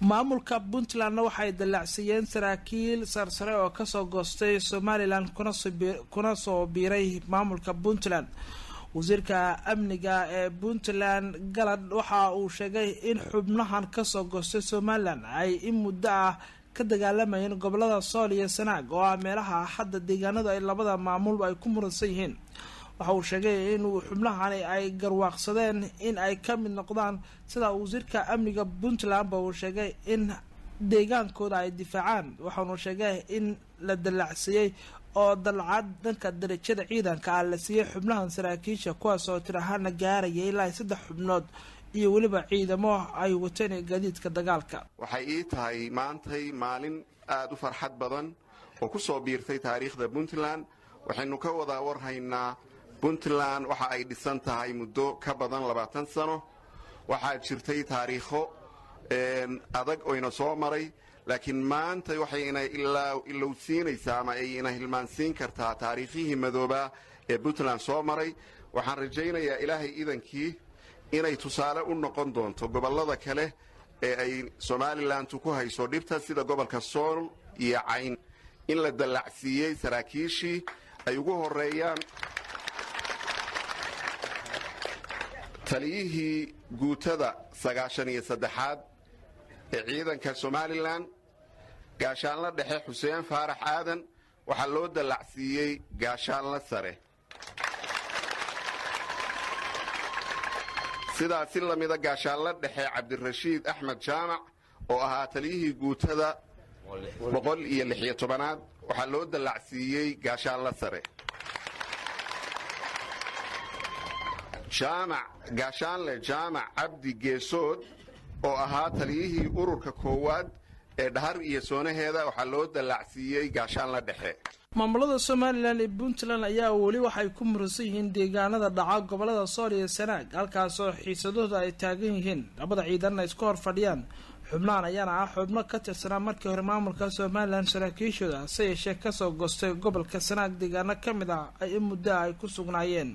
maamulka Puntland waxay dalacsiyeen saraakiil sarsare oo ka soo goostay Somaliland kuna soo biiray maamulka Puntland. wasiirka amniga ee Puntland Galad waxa uu sheegay in xubnahan ka soo goostay Somaliland ay in muddo ah ka dagaalamayeen gobolada Sool iyo Sanaag oo meelaha hadda deegaanada ay labada maamul ay ku muransan yihiin. waxa uu sheegay in xubnahan ay garwaaqsadeen in ay ka mid noqdaan sida wasiirka amniga Puntland uu sheegay in deegaankooda ay difaacaan. waxa uu sheegay in la dalacsiyay oo dalcad danka darajada ciidanka la siiyay xubnahan saraakiisha kuwaas oo tiraahana gaarayay ilaa 3 xubnood iyo waliba ciidamo ay wateen gaadiidka dagaalka. waxay ii tahay maantay maalin aad u farxad badan oo ku soo biirtay taariikhda Puntland. waxaynu ka wada warhaynaa Puntland waxa ay dhisan tahay muddo ka badan 20 sano. waxaa jirtay taariikho adag oo ina soo maray, laakiin maanta waxayna ilowsiinaysaa ama ay ina hilmaansiin kartaa taariikhihii madooba ee Puntland soo maray. waxaan rajaynayaa ilaahay idankii inay tusaale u noqon doonto gobolada kale ee ay Somaliland ku hayso dhibta sida gobolka Sool iyo Cayn in la dalacsiiyay saraakiishii ay ugu horeeyaan taliyihii guutada 93aad ee ciidanka Somaliland gaashaanla dhexe Xuseen Faarax Aadan waxa loo dalacsiiyay gaashaanla sare. sidaas si lamida gaashaanla dhexe Cabdirashiid Axmed Jaamac oo ahaa taliyihii guutada 116aad waxa loo dalacsiiyay gaashaanla sare. gaashaanle Jaamac Cabdi Geesood oo ahaa taliyihii ururka koowaad ee Dhahar iyo Soonaheeda waxa loo dalacsiiyay gaashaanla dhexe. maamulada Somaliland iyo Puntland ayaa wali waxay ku muransan yihiin deegaanada dhaca gobolada Sool iyo Sanaag halkaas oo xiisadooda ay taagan yihiin labada ciidan ay isku hor fadhiyaan. xubnahan ayaana ah xubno ka tirsan markii hore maamulka Somaliland saraakiishooda sayeshe ka soo goostay gobolka Sanaag deegaano kamid ah ay muddo ay ku sugnaayeen.